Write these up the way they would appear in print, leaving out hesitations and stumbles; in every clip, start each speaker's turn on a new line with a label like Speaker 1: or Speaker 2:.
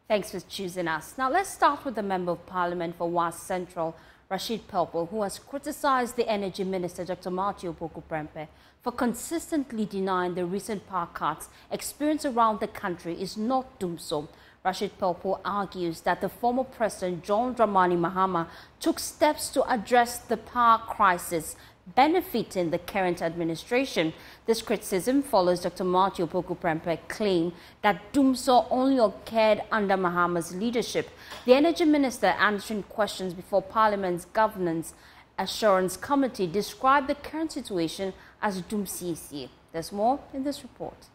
Speaker 1: Thanks for choosing us. Now let's start with the Member of Parliament for Was Central, Rashid Pelpuo, who has criticized the Energy Minister, Dr. Pelpuo, for consistently denying the recent power cuts experienced around the country is not doomsday. Rashid Pelpuo argues that the former President John Dramani Mahama took steps to address the power crisis benefiting the current administration. This criticism follows Dr. Pelpuo's claim that doomsday only occurred under Mahama's leadership. The Energy Minister, answering questions before Parliament's Governance Assurance Committee, described the current situation as doomsday. There's more in this report.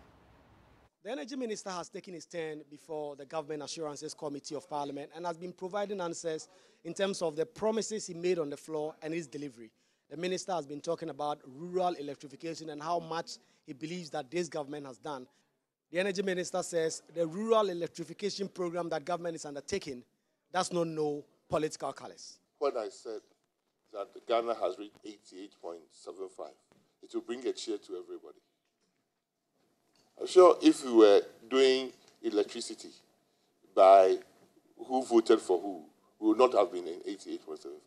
Speaker 2: The Energy Minister has taken his turn before the Government Assurances Committee of Parliament and has been providing answers in terms of the promises he made on the floor and his delivery. The Minister has been talking about rural electrification and how much he believes that this government has done. The Energy Minister says the rural electrification program that government is undertaking does not know political colors.
Speaker 3: When I said that Ghana has reached 88.75, it will bring a cheer to everybody. I'm sure if we were doing electricity by who voted for who, we would not have been in 88.75.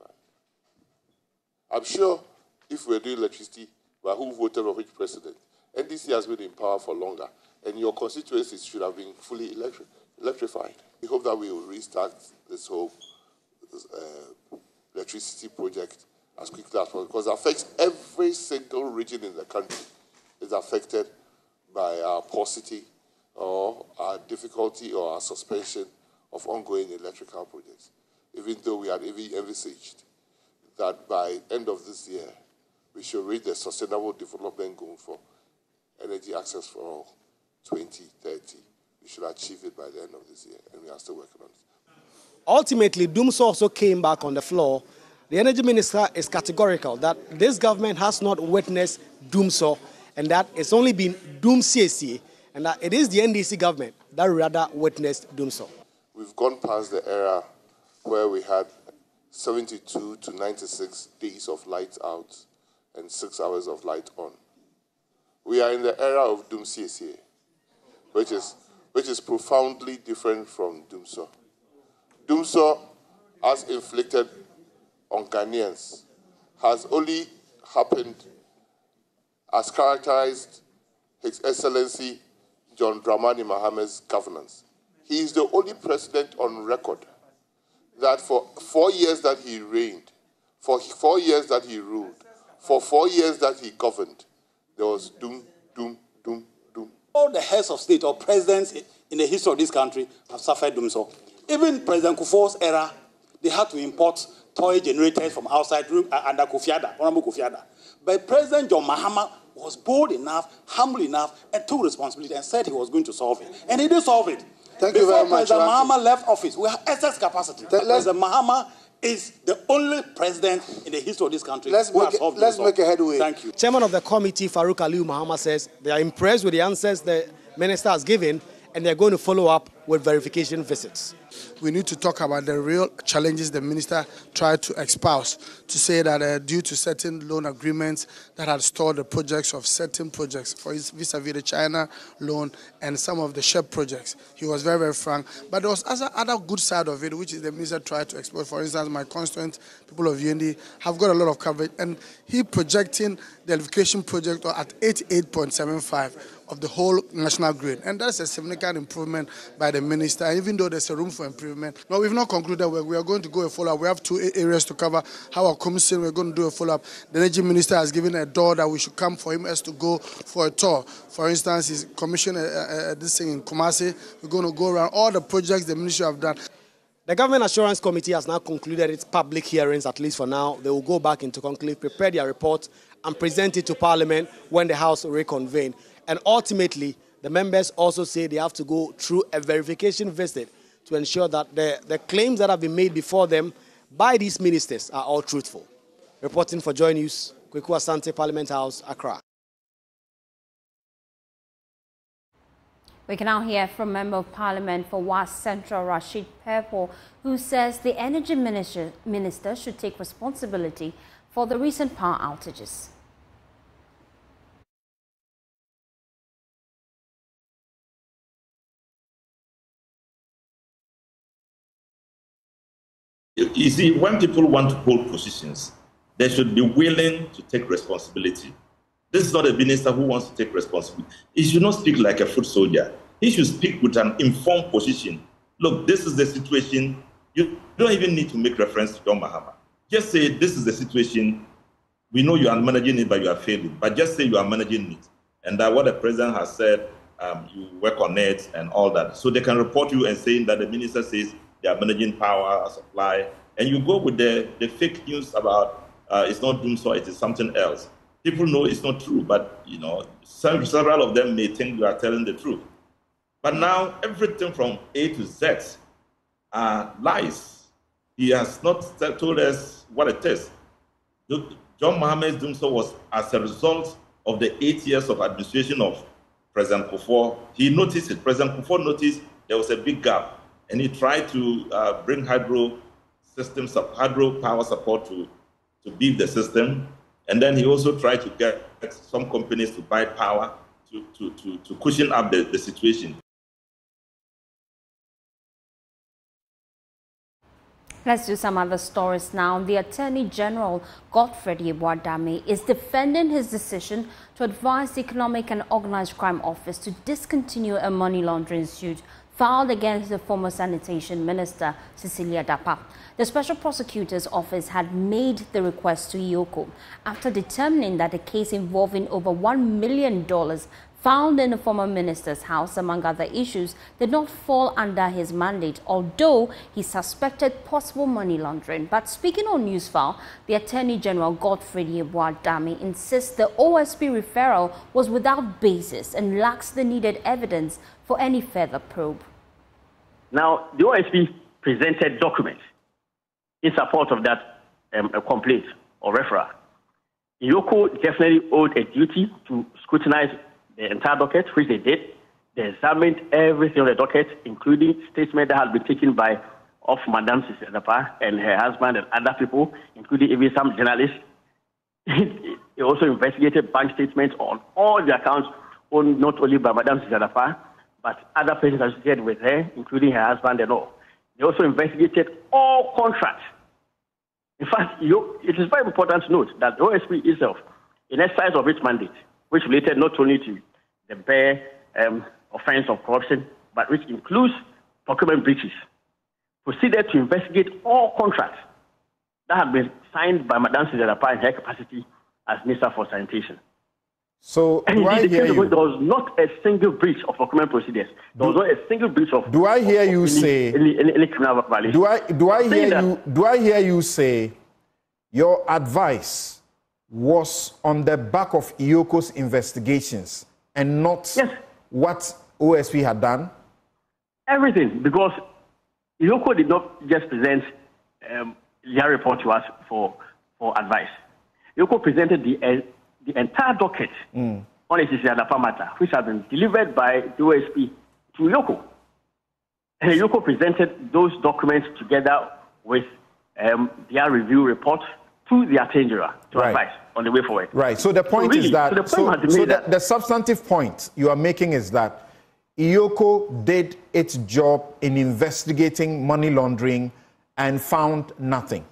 Speaker 3: I'm sure if we were doing electricity by who voted for which president, NDC has been in power for longer, and your constituencies should have been fully electrified. We hope that we will restart this whole electricity project as quickly as possible, because it affects every single region in the country. It's affected by our paucity or our difficulty or our suspension of ongoing electrical projects, even though we had envisaged that by end of this year, we should reach the sustainable development goal for energy access for all, 2030. We should achieve it by the end of this year, and we are still working on it.
Speaker 2: Ultimately, doomsday also came back on the floor. The Energy Minister is categorical that this government has not witnessed doomsday, and that it's only been doomsday, and that it is the NDC government that rather witnessed doomsday.
Speaker 3: We've gone past the era where we had 72 to 96 days of light out and 6 hours of light on. We are in the era of doomsday, which is profoundly different from doomsday. Doomsday, as inflicted on Ghanaians, has only happened as characterized His Excellency John Dramani Mahama's governance. He is the only president on record that for 4 years that he reigned, for 4 years that he ruled, for 4 years that he governed, there was doom.
Speaker 4: All the heads of state or presidents in the history of this country have suffered doomsday. Even President Kufuor's era, they had to import toy generators from outside under Honorable Kofi Adda. But President John Mahama was bold enough, humble enough, and took responsibility and said he was going to solve it. And he did solve it.
Speaker 5: Thank you very much.
Speaker 4: President Mahama left office, we have excess capacity. President Mahama is the only president in the history of this country who has solved
Speaker 5: Let's make a headway.
Speaker 4: Thank you.
Speaker 2: Chairman of the committee, Farouk Aliu Mahama, says they are impressed with the answers the minister has given, and they're going to follow up with verification visits.
Speaker 6: We need to talk about the real challenges the minister tried to espouse, to say that due to certain loan agreements that had stalled the projects of certain projects, for his vis-a-vis the China loan and some of the SHEP projects. He was very, very frank. But there was other good side of it, which is the minister tried to expose. For instance, my constituents, people of UND, have got a lot of coverage, and he projecting the electrification project at 88.75 of the whole national grid. And that's a significant improvement by the minister, and even though there's a room for improvement. No, we've not concluded work. We are going to go a follow-up. We have 2 areas to cover. How our commission, we're going to do a follow-up. The Energy Minister has given a door that we should come for him as to go for a tour. For instance, he's commissioned this thing in Kumasi. We're going to go around all the projects the ministry have done.
Speaker 2: The Government Assurance Committee has now concluded its public hearings, at least for now. They will go back into conclave, prepare their report, and present it to Parliament when the House will reconvene. And ultimately, the members also say they have to go through a verification visit to ensure that the claims that have been made before them by these ministers are all truthful. Reporting for Joy News, Kweku Asante, Parliament House, Accra.
Speaker 1: We can now hear from Member of Parliament for Was Central, Rashid Pelpuo, who says the Energy Minister should take responsibility for the recent power outages.
Speaker 5: You see, when people want to hold positions, they should be willing to take responsibility. This is not a minister who wants to take responsibility. He should not speak like a foot soldier. He should speak with an informed position. Look, this is the situation. You don't even need to make reference to John Mahama. Just say, this is the situation. We know you are managing it, but you are failing. But just say you are managing it. And that what the president has said, you work on it and all that. So they can report you and saying that the minister says they are managing power, supply. And you go with the fake news about it's not doom, so it is something else. People know it's not true, but you know, several of them may think you are telling the truth. But now everything from A to Z are lies. He has not told us what it is. John Mohammed's doomsday was as a result of the 8 years of administration of President Pelpuo. He noticed it. President Pelpuo noticed there was a big gap, and he tried to bring hydro power support to beef the system. And then he also tried to get some companies to buy power to cushion up the situation.
Speaker 1: Let's do some other stories now. The Attorney General, Godfred Yeboah-Dame, is defending his decision to advise the Economic and Organized Crime Office to discontinue a money laundering suit filed against the former Sanitation Minister, Cecilia Dapaah. The Special Prosecutor's Office had made the request to IOCO after determining that a case involving over $1 million found in the former minister's house, among other issues, did not fall under his mandate, although he suspected possible money laundering. But speaking on Newsfile, the Attorney General, Godfred Yeboah-Dame, insists the OSP referral was without basis and lacks the needed evidence for any further probe.
Speaker 7: Now, the OSP presented documents in support of that complaint or referral. IOCO definitely owed a duty to scrutinize the entire docket, which they did. They examined everything on the docket, including statements that had been taken by Madam Cecilia Dapaah and her husband and other people, including even some journalists. They also investigated bank statements on all the accounts owned not only by Madam Cecilia Dapaah, but other persons associated with her, including her husband and all. They also investigated all contracts. In fact, it is very important to note that the OSP itself, in exercise of its mandate, which related not only to the bare offense of corruption, but which includes procurement breaches, proceeded to investigate all contracts that had been signed by Madam Cecilia Dapaah in her capacity as Minister for Sanitation.
Speaker 8: So, do I hear you?
Speaker 7: There was not a single breach of procurement procedures. There was not a single breach of.
Speaker 8: Do I hear you say?
Speaker 7: Any criminal violation?
Speaker 8: Do I hear you say your advice was on the back of IOCO's investigations and not what OSP had done?
Speaker 7: Everything, because IOCO did not just present their report to us for advice. IOCO presented the entire docket on the Cecilia Dapaah matter, which had been delivered by the OSP to IOCO. And IOCO presented those documents together with their review report to the Attorney General to advise on the way forward.
Speaker 8: Right. So the point is that, the substantive point you are making is that IOCO did its job in investigating money laundering and found nothing.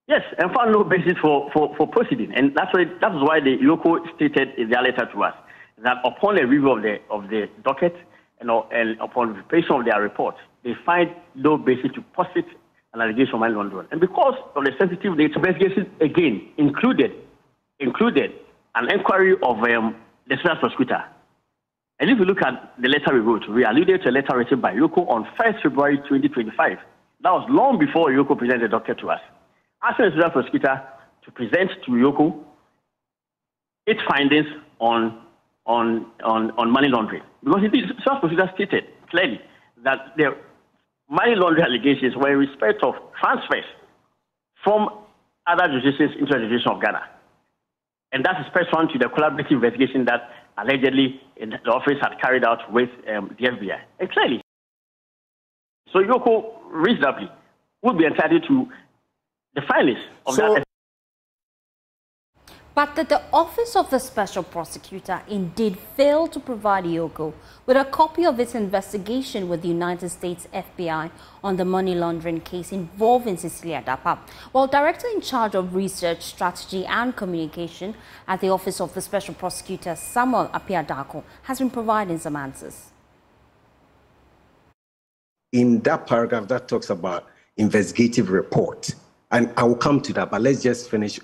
Speaker 7: Yes, and found no basis for proceeding. And that is why the IOCO stated in their letter to us that upon a review of the docket and upon preparation of their report, they find no basis to posit an allegation of money laundering. And because of the sensitive nature, investigation again included an inquiry of the special prosecutor. And if you look at the letter we wrote, we alluded to a letter written by IOCO on 1st February 2025. That was long before IOCO presented the docket to us, asking the special prosecutor to present to IOCO its findings on money laundering. Because indeed, the special prosecutor stated clearly that the money laundering allegations were in respect of transfers from other jurisdictions into the jurisdiction of Ghana. And that is pursuant to the collaborative investigation that allegedly the office had carried out with the FBI. And clearly, so IOCO reasonably would be entitled to the findings of that.
Speaker 1: But that the Office of the Special Prosecutor indeed failed to provide Iyoko with a copy of its investigation with the United States FBI on the money laundering case involving Cecilia Dapa, while Director in charge of Research, Strategy and Communication at the Office of the Special Prosecutor, Samuel Apiadako, has been providing some answers.
Speaker 9: In that paragraph that talks about investigative report, and I will come to that, but let's just finish.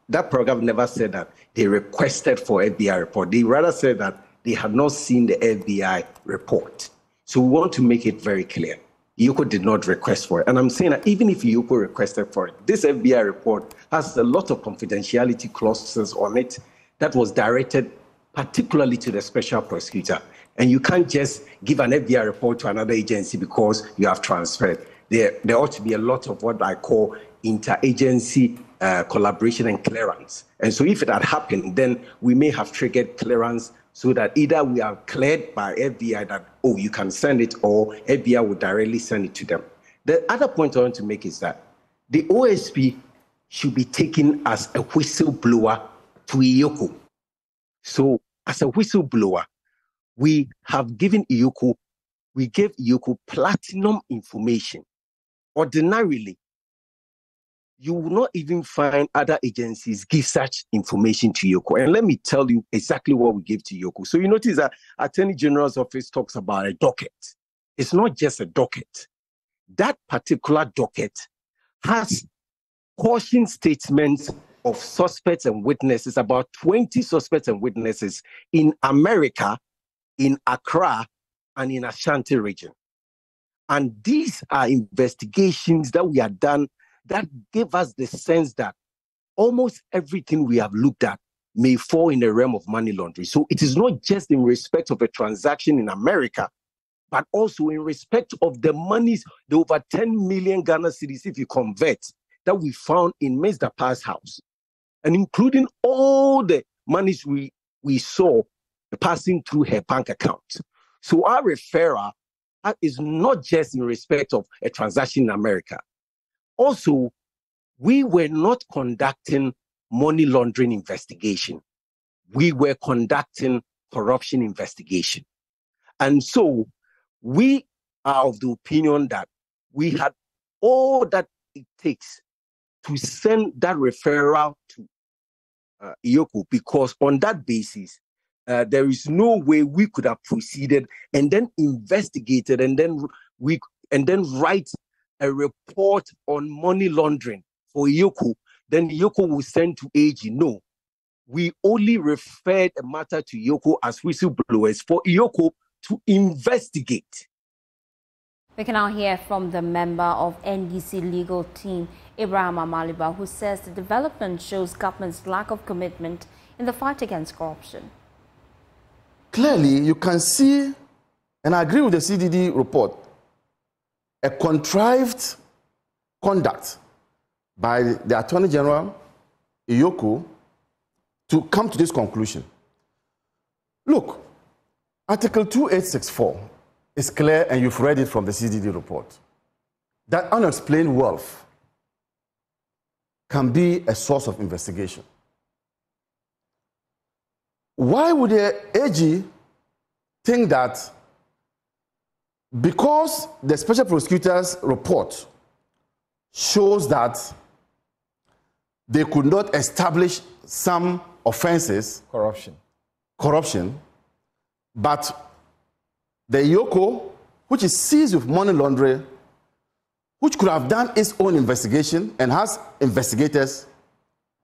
Speaker 9: That paragraph never said that they requested for FBI report. They rather said that they had not seen the FBI report. So we want to make it very clear. Iyoko did not request for it. And I'm saying that even if Iyoko requested for it, this FBI report has a lot of confidentiality clauses on it that was directed particularly to the special prosecutor. And you can't just give an FBI report to another agency because you have transferred. There ought to be a lot of what I call interagency collaboration and clearance. And so if it had happened, then we may have triggered clearance so that either we are cleared by FBI that, oh, you can send it, or FBI will directly send it to them. The other point I want to make is that the OSP should be taken as a whistleblower to Iyoko. So as a whistleblower, we have given Iyoko, we gave Iyoko platinum information. Ordinarily, you will not even find other agencies give such information to Iyoko. And let me tell you exactly what we gave to Iyoko. So you notice that Attorney General's office talks about a docket. It's not just a docket. That particular docket has caution statements of suspects and witnesses, about 20 suspects and witnesses in America, in Accra, and in Ashanti region. And these are investigations that we have done that give us the sense that almost everything we have looked at may fall in the realm of money laundering. So it is not just in respect of a transaction in America, but also in respect of the monies, the over 10 million Ghana cedis, if you convert, that we found in Ms. Dapa's house, and including all the monies we saw passing through her bank account. So our referral is not just in respect of a transaction in America. Also, we were not conducting money laundering investigation. We were conducting corruption investigation. And so we are of the opinion that we had all that it takes to send that referral to Iyoko, because on that basis, there is no way we could have proceeded and then investigated and then write a report on money laundering for Iyoko. Then Iyoko will send to AG. No, we only referred a matter to Iyoko as whistleblowers for Iyoko to investigate.
Speaker 1: We can now hear from the member of NDC legal team, Ibraham Amala, who says the development shows government's lack of commitment in the fight against corruption.
Speaker 10: Clearly, you can see, and I agree with the CDD report, a contrived conduct by the Attorney General, Iyoko, to come to this conclusion. Look, Article 2864 is clear, and you've read it from the CDD report, that unexplained wealth can be a source of investigation. Why would the AG think that because the special prosecutor's report shows that they could not establish some offenses, corruption, but the Iyoko, which is seized with money laundering, which could have done its own investigation and has investigators,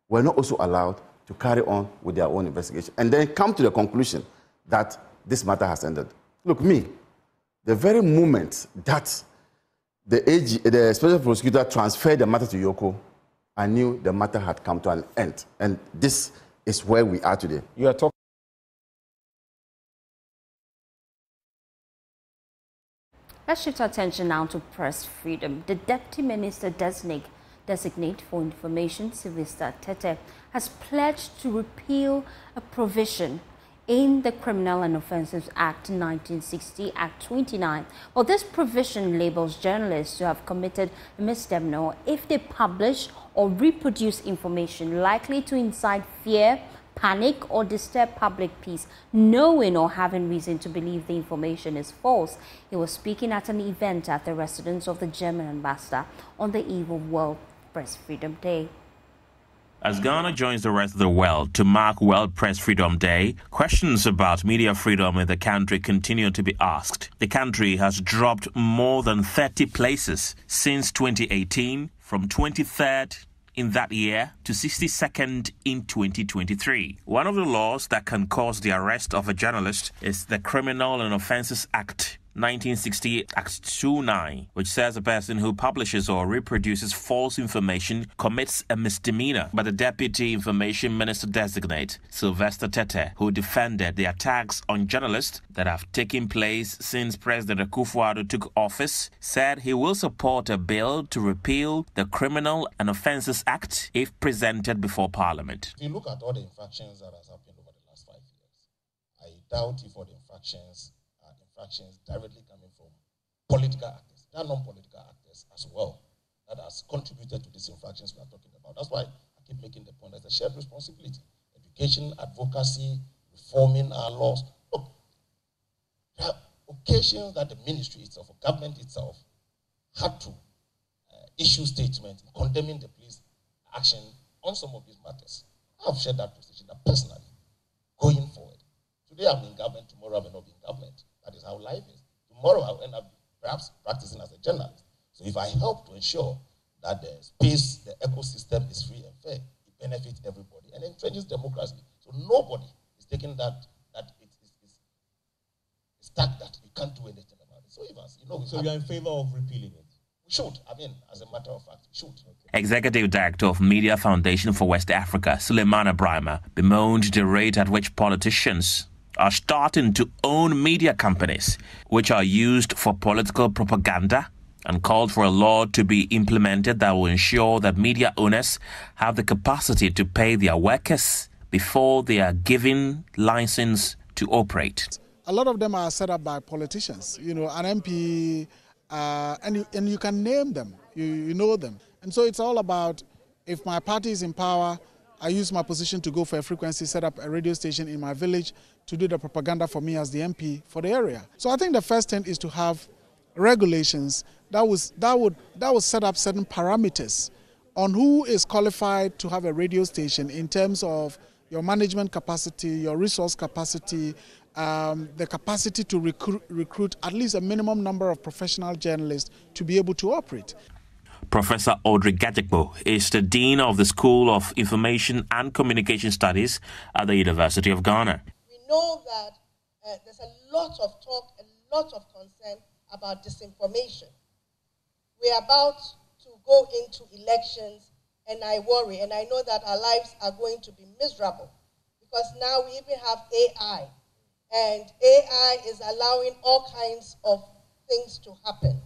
Speaker 10: were not also allowed to carry on with their own investigation and then come to the conclusion that this matter has ended. Look, the very moment that the special prosecutor transferred the matter to Iyoko, I knew the matter had come to an end. And this is where we are today.
Speaker 8: You are talking.
Speaker 1: Let's shift our attention now to press freedom. The Deputy Minister Designate for Information, Sylvester Tete, has pledged to repeal a provision in the Criminal and Offences Act 1960, Act 29. Well, this provision labels journalists who have committed a misdemeanor if they publish or reproduce information likely to incite fear, panic, or disturb public peace, knowing or having reason to believe the information is false. He was speaking at an event at the residence of the German ambassador on the eve of World Press Freedom Day.
Speaker 11: As Ghana joins the rest of the world to mark World Press Freedom Day, questions about media freedom in the country continue to be asked. The country has dropped more than 30 places since 2018, from 23rd in that year to 62nd in 2023. One of the laws that can cause the arrest of a journalist is the Criminal and Offences Act 1968 Act 29, which says a person who publishes or reproduces false information commits a misdemeanor. But the Deputy Information Minister designate, Sylvester Tete, who defended the attacks on journalists that have taken place since President Akufo-Addo took office, said he will support a bill to repeal the Criminal and Offences Act if presented before Parliament.
Speaker 12: If you look at all the infractions that has happened over the last 5 years, I doubt if all the infractions directly coming from political actors. There are non-political actors as well that has contributed to these infractions we are talking about. That's why I keep making the point that it's a shared responsibility. Education, advocacy, reforming our laws. Look, there are occasions that the ministry itself or government itself had to issue statements condemning the police action on some of these matters. I have shared that position personally, going forward. Today I'm in government, tomorrow I may not be in government. That is how life is. Tomorrow I'll end up perhaps practicing as a journalist. So if I help to ensure that the space, the ecosystem is free and fair, it benefits everybody and entrenches democracy. So nobody is taking that it's stuck that you can't do anything about it. So
Speaker 13: so you're in favor of repealing it?
Speaker 12: We should. As a matter of fact, we should.
Speaker 11: Executive Director of Media Foundation for West Africa, Suleiman Ibrahim, bemoaned the rate at which politicians are starting to own media companies, which are used for political propaganda, and called for a law to be implemented that will ensure that media owners have the capacity to pay their workers before they are given license to operate.
Speaker 6: A lot of them are set up by politicians, an MP, and you can name them, you know them. And so it's all about, if my party is in power, I use my position to go for a frequency, set up a radio station in my village to do the propaganda for me as the MP for the area. So I think the first thing is to have regulations that would set up certain parameters on who is qualified to have a radio station in terms of your management capacity, your resource capacity, the capacity to recruit at least a minimum number of professional journalists to be able to operate.
Speaker 11: Professor Audrey Gajekbo is the Dean of the School of Information and Communication Studies at the University of Ghana.
Speaker 14: We know that there's a lot of talk, a lot of concern about disinformation. We're about to go into elections, and I worry, and I know that our lives are going to be miserable, because now we even have AI, and AI is allowing all kinds of things to happen.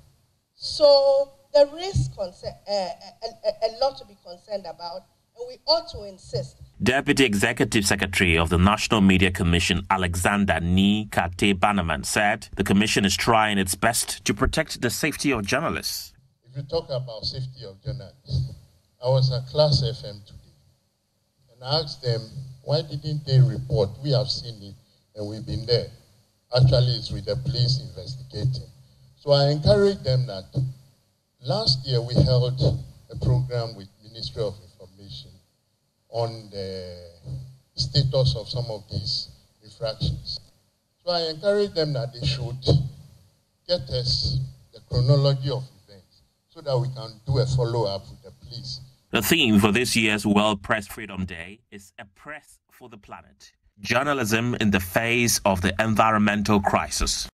Speaker 14: So there is a lot to be concerned about, and we ought to insist.
Speaker 11: Deputy Executive Secretary of the National Media Commission, Alexander Ni Kate Bannerman, said the commission is trying its best to protect the safety of journalists.
Speaker 12: If you talk about safety of journalists, I was at Class FM today, and I asked them, why didn't they report? We have seen it, and we've been there. Actually, it's with the police investigating. So I encourage them that last year we held a program with Ministry of Information on the status of some of these infractions. So I encourage them that they should get us the chronology of events so that we can do a follow-up with the police.
Speaker 11: The theme for this year's World Press Freedom Day is A Press for the Planet. Journalism in the face of the environmental crisis.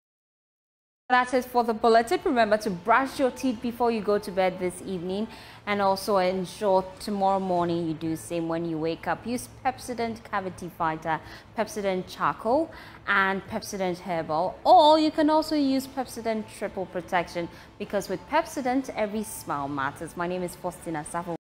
Speaker 1: That's it for the bulletin. Remember to brush your teeth before you go to bed this evening, and also ensure tomorrow morning you do the same when you wake up. Use Pepsodent Cavity Fighter, Pepsodent Charcoal, and Pepsodent Herbal. Or you can also use Pepsodent Triple Protection, because with Pepsodent, every smile matters. My name is Faustina Savo.